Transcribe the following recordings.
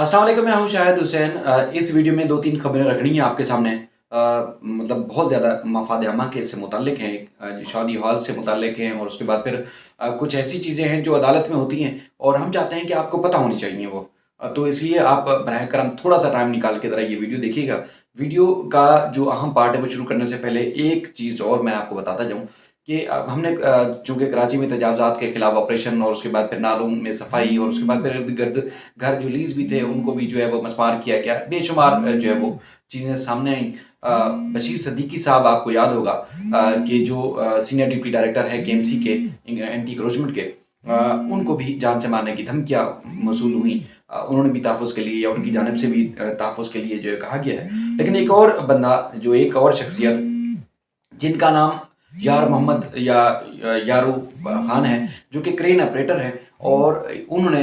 अस्सलाम वालेकुम, मैं हूँ शाहिद हुसैन। इस वीडियो में 2-3 खबरें रखनी है आपके सामने। मतलब बहुत ज़्यादा मफ़ाद आमा के से मुताल्लिक़ हैं। शादी हॉल से मुताल्लिक़ हैं और उसके बाद फिर कुछ ऐसी चीज़ें हैं जो अदालत में होती हैं और हम चाहते हैं कि आपको पता होनी चाहिए वो। तो इसलिए आप बराह करम थोड़ा-सा टाइम निकाल के ज़रा ये वीडियो देखिएगा। वीडियो का जो अहम पार्ट है वो शुरू करने से पहले एक चीज़ और मैं आपको बताता जाऊँ कि हमने चूँकि कराची में तजावुज़ात के खिलाफ ऑपरेशन और उसके बाद फिर नालों में सफाई और उसके बाद फिर इर्द-गिर्द घर जो लीज़ भी थे उनको भी जो है वो मस्मार किया गया। बेशुमार जो है वो चीज़ें सामने आईं। बशीर सिद्दीकी साहब आपको याद होगा कि जो सीनियर डिप्टी डायरेक्टर है केएमसी के एंटी इंक्रोचमेंट के, उनको भी जान से मारने की धमकियाँ मौसूल हुईं। उन्होंने भी तहफ़्फ़ुज़ के लिए या उनकी जानिब से भी तहफ़्फ़ुज़ के लिए जो है कहा गया है। लेकिन एक और बंदा जो एक और शख्सियत जिनका नाम यार मोहम्मद या यारो खान है, जो कि क्रेन ऑपरेटर हैं और उन्होंने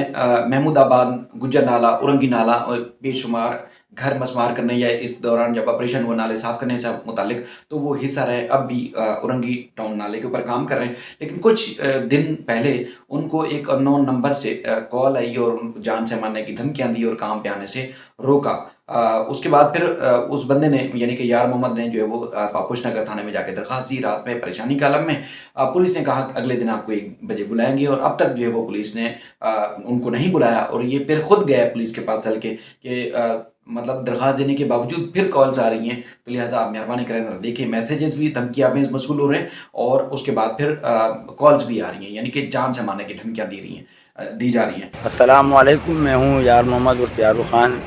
महमूदाबाद, गुज्जर नाला, उरंगी नाला और बेशुमार घर मस्मार करने या इस दौरान जब ऑपरेशन हुआ नाले साफ़ करने से मुतालिक, तो वो हिस्सा रहे। अब भी उरंगी टाउन नाले के ऊपर काम कर रहे हैं। लेकिन कुछ दिन पहले उनको एक अननोन नंबर से कॉल आई और जान से मारने की धमकियाँ दी और काम पे आने से रोका। उसके बाद फिर उस बंदे ने यानी कि यार मोहम्मद ने जो है वो पापुश नगर थाने में जाके दरख्वास्त दी रात में परेशानी के आलम में। पुलिस ने कहा कि अगले दिन आपको 1 बजे बुलाएँगे और अब तक जो है वो पुलिस ने उनको नहीं बुलाया और ये फिर खुद गए पुलिस के पास चल के कि मतलब दरख्वास्त देने के बावजूद फिर कॉल्स आ रही हैं, तो लिहाज़ा आप मेहरबानी करें ज़रा देखिए। मैसेजेस भी धमकियाँ में मौसूल हो रहे हैं और उसके बाद फिर कॉल्स भी आ रही हैं, यानी कि जान से मारने की धमकियाँ दी जा रही हैं। अस्सलाम वालेकुम, मैं हूँ यार मोहम्मद उर्फ़ यारो ख़ान।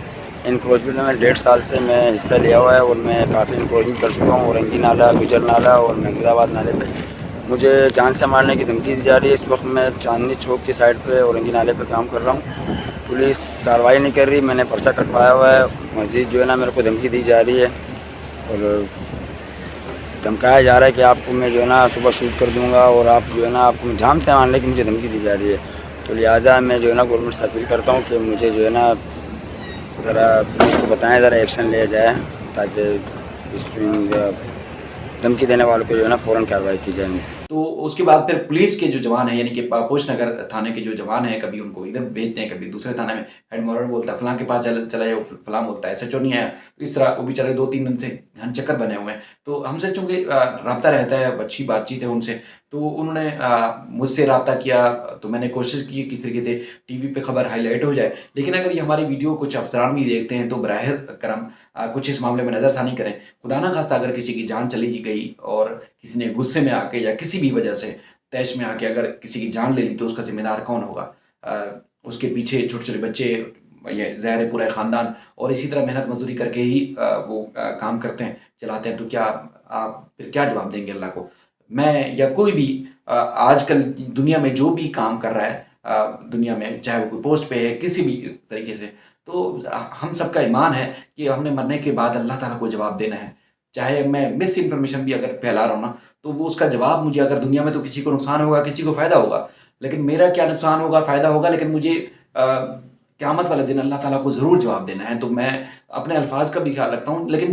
इंक्रोचमेंट में 1.5 साल से मैं हिस्सा लिया हुआ है और मैं काफ़ी इंक्रोचमेंट कर चुका हूँ। औरंगी नाला, गुजर नाला और महमूदाबाद नाले पे मुझे जान से मारने की धमकी दी जा रही है। इस वक्त मैं चांदनी चौक की साइड पे औरंगी नाले पे काम कर रहा हूँ। पुलिस कार्रवाई नहीं कर रही, मैंने पर्चा कटवाया हुआ है। मज़ीद जो है ना मेरे को धमकी दी जा रही है और धमकाया जा रहा है कि आपको मैं जो है ना सुबह शूट कर दूँगा और आप जो है ना आपको जान से मारने की मुझे धमकी दी जा रही है। तो लिहाजा मैं जो है ना गवर्नमेंट से अपील करता हूँ कि मुझे जो है ना ज़रा पुलिस को बताएं, ज़रा एक्शन लिया जाए ताकि इस धमकी देने वालों पे जो है ना फ़ौरन कार्रवाई की जाए। तो उसके बाद फिर पुलिस के जो जवान हैं यानी कि पापोश नगर थाने के जो जवान हैं, कभी उनको इधर भेजते हैं, कभी दूसरे थाने में। हेड मोरर बोलता है फलां के पास चला जाओ, फलां बोलता है एसएचओ नहीं आया। तो इस तरह वो बेचारे 2-3 दिन से घन-चक्कर बने हुए हैं। तो हमसे चूँकि राब्ता रहता है, अच्छी बातचीत है उनसे, तो उन्होंने मुझसे राब्ता किया, तो मैंने कोशिश की किस तरीके से टीवी पे खबर हाईलाइट हो जाए। लेकिन अगर ये हमारी वीडियो कुछ अफ़सरान भी देखते हैं तो बराह करम कुछ इस मामले में नज़रसानी करें। खुदा ना खास्ता अगर किसी की जान चली गई और किसी ने गुस्से में आके या किसी भी वजह से तैश में आके अगर किसी की जान ले ली, तो उसका ज़िम्मेदार कौन होगा? उसके पीछे छोटे-छोटे बच्चे, ये ज़ाहिर है पूरा ख़ानदान और इसी तरह मेहनत मज़दूरी करके ही वो काम करते हैं, चलाते हैं। तो क्या आप फिर क्या जवाब देंगे अल्लाह को? मैं या कोई भी आजकल दुनिया में जो भी काम कर रहा है दुनिया में, चाहे वो कोई पोस्ट पे है, किसी भी इस तरीके से, तो हम सबका ईमान है कि हमने मरने के बाद अल्लाह ताला को जवाब देना है। चाहे मैं मिस इन्फॉर्मेशन भी अगर फैला रहा हूँ ना, तो वो उसका जवाब मुझे, अगर दुनिया में तो किसी को नुकसान होगा, किसी को फ़ायदा होगा। लेकिन मेरा क्या नुकसान होगा, फ़ायदा होगा, लेकिन मुझे क़यामत वाले दिन अल्लाह ताला को ज़रूर जवाब देना है। तो मैं अपने अल्फ़ाज़ का भी ख़्याल रखता हूँ, लेकिन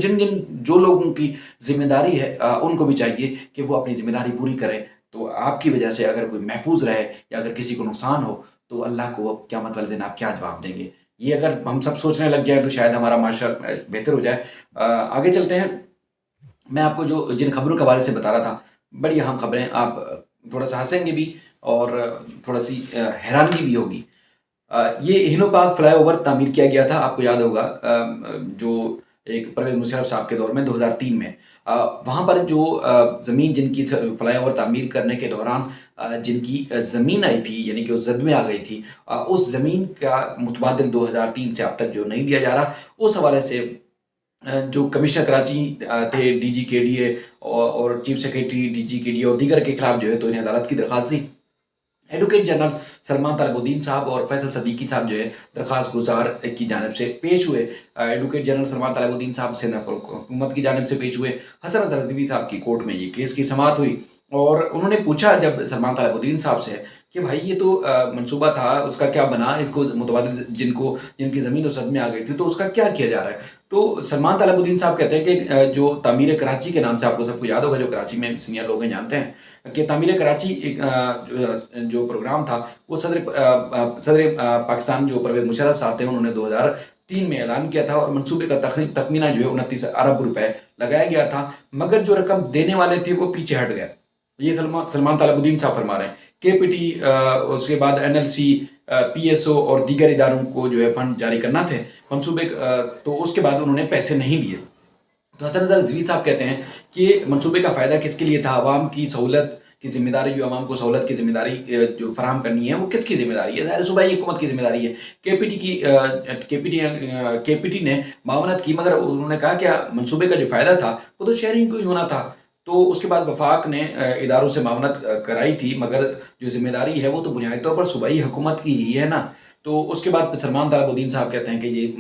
जो लोगों की ज़िम्मेदारी है उनको भी चाहिए कि वो अपनी ज़िम्मेदारी पूरी करें। तो आपकी वजह से अगर कोई महफूज़ रहे या अगर किसी को नुकसान हो, तो अल्लाह को क़यामत वाले दिन आप क्या जवाब देंगे? ये अगर हम सब सोचने लग जाएँ तो शायद हमारा माशरा बेहतर हो जाए। आगे चलते हैं। मैं आपको जो जिन खबरों के हवाले से बता रहा था, बड़ी अहम खबरें, आप थोड़ा-सा हँसेंगे भी और थोड़ा-सी हैरानगी भी होगी। ये हिनो पार्क फ्लाईओवर तामीर किया गया था, आपको याद होगा, जो एक परवेज़ मुशर्रफ साहब के दौर में 2003 में। वहाँ पर जो ज़मीन जिनकी फ्लाईओवर तामीर करने के दौरान जिनकी ज़मीन आई थी, यानी कि वो ज़द में आ गई थी, उस ज़मीन का मुतबादिल 2003 से अब तक जो नहीं दिया जा रहा, उस हवाले से जो कमिश्नर कराची थे, डीजी केडीए और चीफ सेक्रेटरी डीजी केडीए और दीगर के खिलाफ जो है तो इन्हें अदालत की दरख्वास्त दी। एडवोकेट जनरल सलमान तलबुद्दीन साहब और फैसल सदीकी साहब जो है दरख्वास्त गुजार की जानिब से पेश हुए। एडवोकेट जनरल सलमान तलबुद्दीन साहब सिंध हुकूमत की जानिब से पेश हुए। हसन अदर रिजवी साहब की कोर्ट में ये केस की समाअत हुई और उन्होंने पूछा जब सलमान तलबुद्दीन साहब से कि भाई ये तो मंसूबा था, उसका क्या बना? इसको मुतबादिल जिनकी ज़मीन उस हद में आ गई थी, तो उसका क्या किया जा रहा है? तो सलमान तलबुद्दीन साहब कहते हैं कि जो तामीर कराची के नाम से आपको सबको याद होगा, जो कराची में सीनियर लोग हैं जानते हैं, کہ تعمیر कराची एक जो प्रोग्राम था वो सदर पाकिस्तान जो परवेज़ मुशर्रफ साहब थे उन्होंने 2003 में ऐलान किया था और मंसूबे का तखमीना जो है 29 अरब रुपए लगाया गया था, मगर जो रकम देने वाले थे वो पीछे हट गए। ये सलमान तालिबुद्दीन साहब फरमा रहे हैं। केपीटी उसके बाद एनएलसी पीएसओ और दीगर इदारों को जो है फंड जारी करना थे मंसूबे, तो उसके बाद उन्होंने पैसे नहीं दिए। तो हसन नज़र रिजवी साहब कहते हैं कि मंसूबे का फ़ायदा किसके लिए था, आवाम की सहूलत की जिम्मेदारी, जो आवाम को सहूलत की जिम्मेदारी जो फराहम करनी है वो किसकी जिम्मेदारी है, ज़ाहिर सूबाई हुकूमत की जिम्मेदारी है। केपीटी ने मावनत की, मगर उन्होंने कहा कि मंसूबे का जो फ़ायदा था वो तो शहरियों को ही होना था। तो उसके बाद वफाक ने इदारों से मावनत कराई थी, मगर जो जिम्मेदारी है वो तो बुनियादी तौर पर सूबाई हुकूमत की ही है ना। तो उसके बाद सलमान तालिबुद्दीन साहब कहते हैं कि ये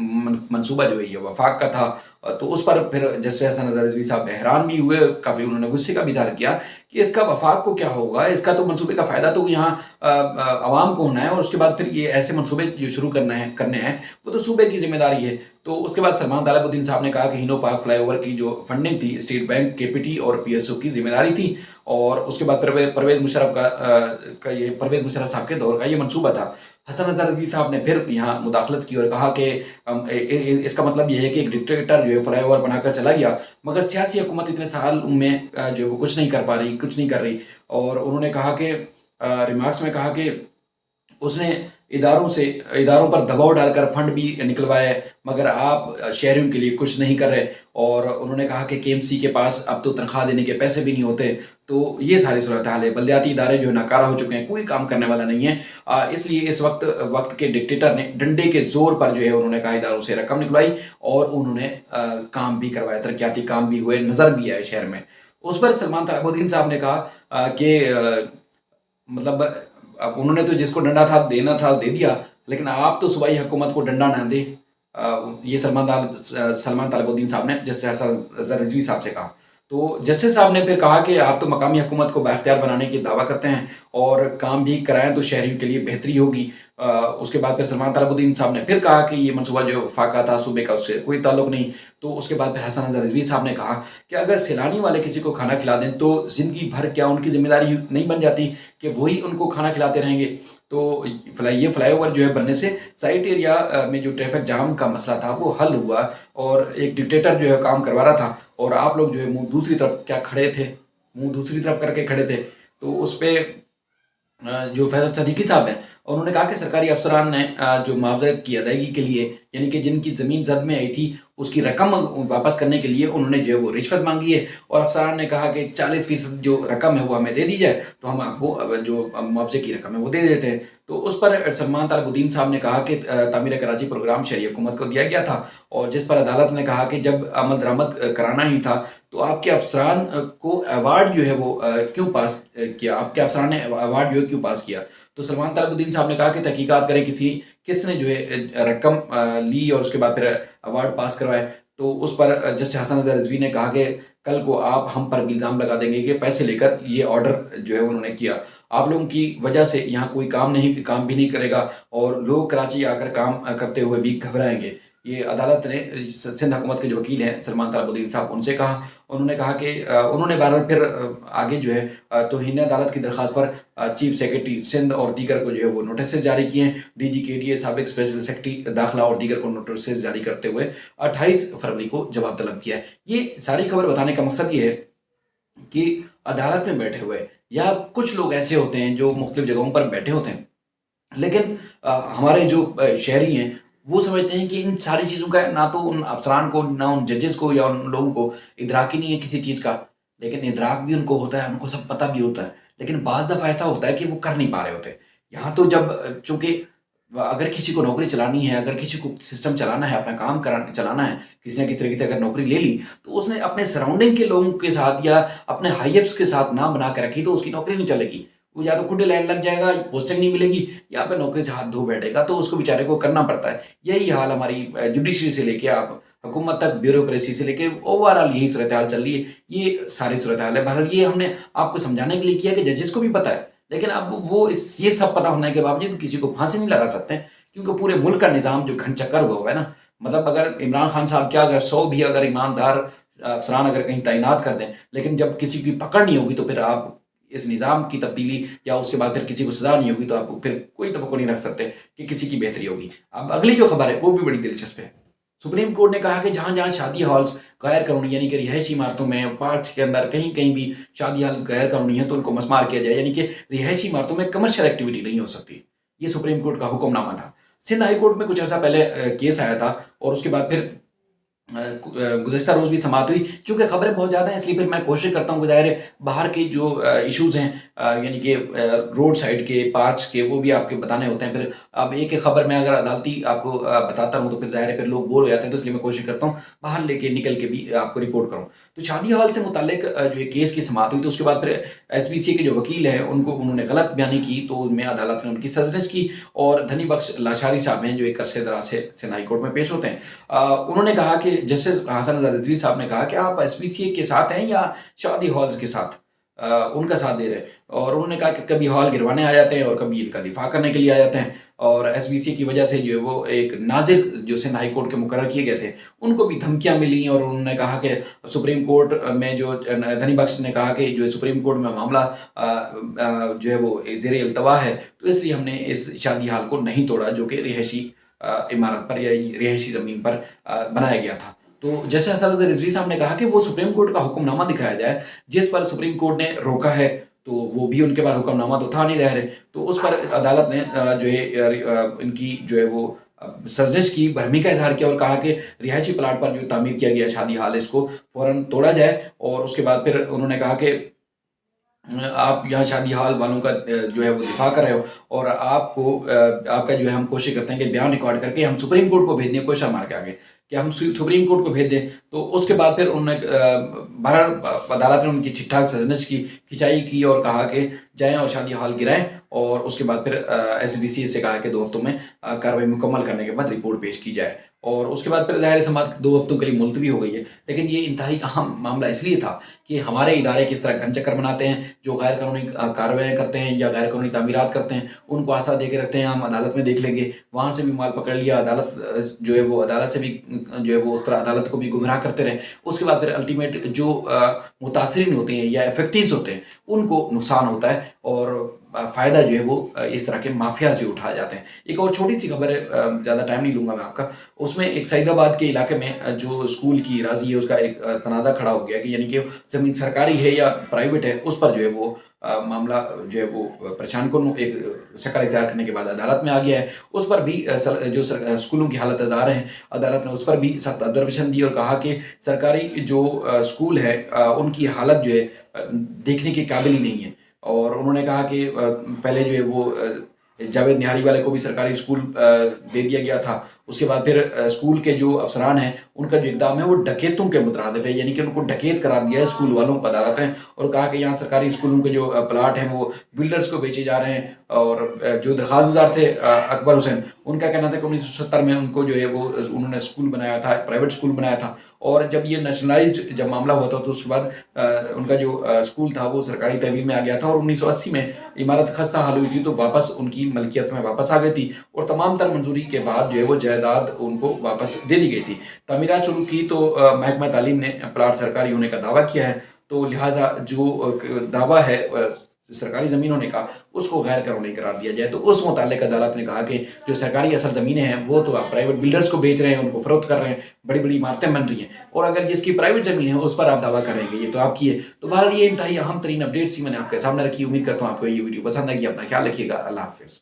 मंसूबा जो है ये वफाक का था। तो उस पर फिर जस्टिस हसन नज़र रिजवी साहब हैरान भी हुए, काफ़ी उन्होंने गुस्से का भी इज़हार किया कि इसका वफाक को क्या होगा, इसका तो मंसूबे का फ़ायदा तो यहाँ आवाम को होना है, और उसके बाद फिर ये ऐसे मंसूबे जो शुरू करने हैं वो तो सूबे की जिम्मेदारी है। तो उसके बाद सलमान तालिबुद्दीन साहब ने कहा कि हिनो पार्क फ्लाईओवर की जो फंडिंग थी स्टेट बैंक, केपीटी और पीएसओ की जिम्मेदारी थी, और उसके बाद परवेज़ मुशर्रफ साहब के दौर का ये मंसूबा था। हसन नज़र रिजवी साहब ने फिर यहाँ मुदाखलत की और कहा कि इसका मतलब ये है कि एक डिक्टेटर जो है फ्लाईओवर बनाकर चला गया, मगर सियासी हुकूमत इतने साल में जो है वो कुछ नहीं कर पा रही, कुछ नहीं कर रही। और उन्होंने कहा कि रिमार्क्स में कहा कि उसने इदारों पर दबाव डालकर फंड भी निकलवाए, मगर आप शहरियों के लिए कुछ नहीं कर रहे। और उन्होंने कहा कि केएमसी के पास अब तो तनख्वाह देने के पैसे भी नहीं होते। तो ये सारी सूरत हाल है, बल्दियाती इदारे जो नाकारा हो चुके हैं, कोई काम करने वाला नहीं है। इसलिए इस वक्त के डिक्टेटर ने डंडे के जोर पर जो है उन्होंने कहा इदारों से रकम निकलवाई और उन्होंने काम भी करवाया, तरक्याती काम भी हुए, नज़र भी आए शहर में। उस पर सलमान तालिबुद्दीन साहब ने कहा कि मतलब अब उन्होंने तो जिसको डंडा था देना था दे दिया, लेकिन आप तो सूबाई हुकूमत को डंडा ना दे। ये सलमान तालिबुद्दीन साहब ने जस्टिस हसन रिजवी साहब से कहा। तो जस्टिस साहब ने फिर कहा कि आप तो मकामी हुकूमत को बाख्तियार बनाने की दावा करते हैं और काम भी कराएं तो शहरियों के लिए बेहतरी होगी। उसके बाद फिर सलमान तालिबुद्दीन साहब ने फिर कहा कि ये मनसूबा जो फाका था सूबे का उससे कोई ताल्लुक नहीं। तो उसके बाद फिर हसन नज़र रिजवी साहब ने कहा कि अगर सैलानी वाले किसी को खाना खिला दें तो ज़िंदगी भर क्या उनकी ज़िम्मेदारी नहीं बन जाती कि वही उनको खाना खिलाते रहेंगे। तो ये फ्लाईओवर जो है बनने से साइट एरिया में जो ट्रैफिक जाम का मसला था वो हल हुआ, और एक डिक्टेटर जो है काम करवा रहा था और आप लोग जो है मुँह दूसरी तरफ करके खड़े थे। तो उस पर जो फैज़ल सदीकी साहब हैं उन्होंने कहा कि सरकारी अफसरान ने जो मुआवजे की अदायगी के लिए, यानी कि जिनकी ज़मीन जद में आई थी उसकी रकम वापस करने के लिए उन्होंने जो है वो रिश्वत मांगी है, और अफसरान ने कहा कि 40% जो रकम है वो हमें दे दी जाए तो हम आपको जो मुआवजे की रकम है वो दे देते हैं। तो उस पर सलमान तालिबुद्दीन साहब ने कहा कि तामीर कराची प्रोग्राम शहरी हुकूमत को दिया गया था, और जिस पर अदालत ने कहा कि जब अमल दरामद कराना ही था तो आपके अफसरान को अवार्ड जो है वो क्यों पास किया, आपके अफसरान ने अवार्ड जो है क्यों पास किया। तो सलमान तालिबुद्दीन साहब ने कहा कि तहकीकात करें किसने जो है रकम ली और उसके बाद फिर अवार्ड पास करवाए। तो उस पर जस्टिस हसन नज़र रिजवी ने कहा कि कल को आप हम पर भी इल्ज़ाम लगा देंगे कि पैसे लेकर ये ऑर्डर जो है उन्होंने किया, आप लोगों की वजह से यहाँ कोई काम भी नहीं करेगा और लोग कराची आकर काम करते हुए भी घबराएंगे। ये अदालत ने सिंध हुकूमत के जो वकील हैं सलमान तालिबुद्दीन साहब उनसे कहा। उन्होंने कहा कि उन्होंने बहरहाल फिर आगे जो है तौहीन अदालत की दरख्वास्त पर चीफ सेक्रेटरी सिंध और दीगर को जो है वो नोटिस जारी किए हैं। डीजी KDA साबिक स्पेशल सेक्रेटरी दाखिला और दीगर को नोटिस जारी करते हुए 28 फरवरी को जवाब तलब किया है। ये सारी खबर बताने का मकसद ये है कि अदालत में बैठे हुए या कुछ लोग ऐसे होते हैं जो मुख्तलिफ जगहों पर बैठे होते हैं, लेकिन हमारे जो शहरी हैं वो समझते हैं कि इन सारी चीज़ों का ना तो उन अफसरान को, ना उन जजेस को या उन लोगों को इदराक ही नहीं है किसी चीज़ का, लेकिन इदराक भी उनको होता है, उनको सब पता भी होता है, लेकिन बाज़ दफ़ा ऐसा होता है कि वो कर नहीं पा रहे होते। यहाँ तो जब चूँकि अगर किसी को नौकरी चलानी है, अगर किसी को सिस्टम चलाना है, अपना काम चलाना है, किसी न किसी तरीके से अगर नौकरी ले ली तो उसने अपने सराउंडिंग के लोगों के साथ या अपने हाईअप्स के साथ ना बना के रखी तो उसकी नौकरी नहीं चलेगी। वो या तो खुद लाइन लग जाएगा, पोस्टिंग नहीं मिलेगी, या फिर नौकरी से हाथ धो बैठेगा, तो उसको बेचारे को करना पड़ता है। यही हाल हमारी जुडिशरी से लेके आप हुकूमत तक, ब्यूरोक्रेसी से लेके ओवरऑल यही सूरत हाल चल रही है। ये सारी सूरत हाल है। बहरहाल ये हमने आपको समझाने के लिए किया कि जजेस को भी पता है, लेकिन अब वो ये सब पता होने के बावजूद किसी को फांसी नहीं लगा सकते, क्योंकि पूरे मुल्क का निज़ाम जो घन चक्कर हुआ है ना, मतलब अगर इमरान खान साहब क्या अगर 100 भी अगर ईमानदार अफसरान अगर कहीं तैनात कर दें, लेकिन जब किसी की पकड़ नहीं होगी तो फिर आप اس نظام کی تبدیلی یا اس کے بعد پھر کسی کو سزا نہیں ہوگی تو آپ پھر کوئی توقع نہیں رکھ سکتے کہ کسی کی بہتری ہوگی. اب اگلی جو خبر ہے وہ بھی بڑی دلچسپ ہے. سپریم کورٹ نے کہا کہ جہاں جہاں شادی ہالز غیر قانونی یعنی کہ رہائشی عمارتوں میں پارکس کے اندر کہیں کہیں بھی شادی ہال غیر قانونی ہے تو ان کو مسمار کیا جائے, یعنی کہ رہائشی عمارتوں میں کمرشل ایکٹیویٹی نہیں ہو سکتی. یہ سپریم کورٹ کا حکم نامہ تھا. سندھ ہائی کورٹ میں کچھ عرصہ پہلے کیس آیا تھا اور اس کے بعد پھر گزشتہ روز بھی سماعت ہوئی. چونکہ خبریں بہت زیادہ ہیں اس لیے پھر میں کوشش کرتا ہوں کہ ظاہر ہے باہر کے جو ایشوز ہیں یعنی کہ روڈ سائڈ کے پارکس کے وہ بھی آپ کے بتانے ہوتے ہیں. پھر اب ایک ایک خبر میں اگر عدالتی آپ کو بتاتا ہوں تو پھر ظاہر ہے پھر لوگ بور ہو جاتے ہیں, تو اس لیے میں کوشش کرتا ہوں باہر لے کے نکل کے بھی آپ کو رپورٹ کروں. تو شادی ہال سے متعلق جو یہ کیس کی سماعت ہوئی تو اس کے بعد پھر ایس بی سی کے جو وکیل ہیں انہوں نے غلط بیانی کی تو ان میں عدالت نے ان کی سرزنش کی. اور دھنی بخش لاشاری صاحب ہیں جو ایک عرصے دراز سے سندھ ہائی کورٹ میں پیش ہوتے ہیں, انہوں نے کہا کہ جسٹس حسن رضوی صاحب نے کہا کہ آپ ایس پی سی اے کے ساتھ ہیں یا شادی ہالز کے ساتھ ان کا ساتھ دے رہے ہیں. اور انہوں نے کہا کہ کبھی ہال گروانے آ جاتے ہیں اور کبھی ان کا دفاع کرنے کے لیے آ جاتے ہیں. اور ایس بی سی کی وجہ سے جو ہے وہ ایک ناظر جو سندھ ہائی کورٹ کے مقرر کیے گئے تھے ان کو بھی دھمکیاں ملی. اور انہوں نے کہا کہ سپریم کورٹ میں جو دھنی بخش نے کہا کہ جو سپریم کورٹ میں معاملہ جو ہے وہ زیر التوا ہے تو اس لیے ہم نے اس شادی ہال کو نہیں توڑا جو کہ رہائشی عمارت پر یا رہائشی زمین پر بنایا گیا تھا. تو جیسے حسن رضوی صاحب نے کہا کہ وہ سپریم کورٹ کا حکم نامہ دکھایا جائے جس پر سپریم کورٹ نے روکا ہے, تو وہ بھی ان کے پاس حکم نامہ تو تھا نہیں ظاہر ہے, تو اس پر عدالت نے جو ہے ان کی جو ہے وہ سرزنش کی, برہمی کا اظہار کیا اور کہا کہ رہائشی پلاٹ پر جو تعمیر کیا گیا شادی ہال اس کو فوراً توڑا جائے. اور اس کے بعد پھر انہوں نے کہا کہ آپ یہاں شادی ہال والوں کا جو ہے وہ دفاع کر رہے ہو اور آپ کا جو ہے ہم کوشش کرتے ہیں کہ بیان ریکارڈ کر کے ہم سپریم کورٹ کو بھیج دیں کوشش مار کے آگے کہ ہم سپریم کورٹ کو بھیج دیں. تو اس کے بعد پھر انہوں نے بہرحال عدالت نے ان کی ٹھیک ٹھاک سرزنش کی, کھنچائی کی اور کہا کہ جائیں اور شادی ہال گرائیں. اور اس کے بعد پھر ایس بی سی سے کہا کہ 2 ہفتوں میں کارروائی مکمل کرنے کے بعد رپورٹ پیش کی جائے. اور اس کے بعد پھر ظاہر سماعت 2 ہفتوں کے لیے ملتوی ہو گئی ہے. لیکن یہ انتہائی اہم معاملہ اس لیے تھا کہ ہمارے ادارے کس طرح گن چکر بناتے ہیں, جو غیر قانونی کارروائیاں کرتے ہیں یا غیر قانونی تعمیرات کرتے ہیں ان کو آسرا دے کے رکھتے ہیں. ہم عدالت میں دیکھ لیں گے وہاں سے بھی مال پکڑ لیا, عدالت جو ہے وہ عدالت سے بھی جو ہے وہ اس طرح عدالت کو بھی گمراہ کرتے رہے. اس کے بعد پھر الٹیمیٹ جو متاثرین ہوتے ہیں یا افیکٹیوز ہوتے ہیں ان کو نقصان ہوتا ہے اور فائدہ جو ہے وہ اس طرح کے مافیاز جو اٹھا جاتے ہیں. ایک اور چھوٹی سی خبر ہے, زیادہ ٹائم نہیں لوں گا میں آپ کا. اس میں ایک سعید آباد کے علاقے میں جو اسکول کی اراضی ہے اس کا ایک تنازع کھڑا ہو گیا کہ یعنی کہ زمین سرکاری ہے یا پرائیویٹ ہے, اس پر جو ہے وہ معاملہ جو ہے وہ پریشان کن ایک شکل اختیار کرنے کے بعد عدالت میں آ گیا ہے. اس پر بھی جو اسکولوں کی حالت ازار ہیں عدالت نے اس پر بھی سخت ابزرویشن دی اور کہا کہ سرکاری جو اسکول ہے ان کی حالت جو ہے دیکھنے کے قابل ہی نہیں ہے. اور انہوں نے کہا کہ پہلے جو ہے وہ جاوید نہاری والے کو بھی سرکاری اسکول دے دیا گیا تھا. اس کے بعد پھر اسکول کے جو افسران ہیں ان کا جو اقدام ہے وہ ڈکیتوں کے مترادف ہے, یعنی کہ ان کو ڈکیت قرار دیا ہے اسکول والوں کو عدالت نے. اور کہا کہ یہاں سرکاری اسکولوں کے جو پلاٹ ہیں وہ بلڈرز کو بیچے جا رہے ہیں. اور جو درخواست گزار تھے اکبر حسین, ان کا کہنا تھا کہ 1970 میں ان کو جو ہے وہ انہوں نے اسکول بنایا تھا, پرائیویٹ اسکول بنایا تھا. اور جب یہ نیشنلائزڈ جب معاملہ ہوا تھا تو اس کے بعد ان کا جو اسکول تھا وہ سرکاری تحویل میں آ گیا تھا. اور 1980 میں عمارت خستہ حال ہوئی تھی تو واپس ان کی ملکیت میں واپس آ گئی تھی اور تمام تر منظوری کے بعد جو ہے وہ جائیداد ان کو واپس دے دی گئی تھی. تعمیرات شروع کی تو محکمہ تعلیم نے پلاٹ سرکاری ہونے کا دعویٰ کیا ہے, تو لہٰذا جو دعویٰ ہے سرکاری زمین ہونے کا اس کو غیر قانونی قرار دیا جائے. تو اس متعلق عدالت نے کہا کہ جو سرکاری اصل زمینیں ہیں وہ تو آپ پرائیویٹ بلڈرز کو بیچ رہے ہیں, ان کو فروخت کر رہے ہیں, بڑی بڑی عمارتیں بن رہی ہیں, اور اگر جس کی پرائیویٹ زمین ہے اس پر آپ دعویٰ کر رہے ہیں یہ تو آپ کی ہے. تو بہرحال یہ انتہائی اہم ترین اپڈیٹس ہی میں نے آپ کے سامنے رکھی. امید کرتا ہوں آپ کو یہ ویڈیو پسند آئے گی. اپنا خیال رکھیے گا. اللہ حافظ.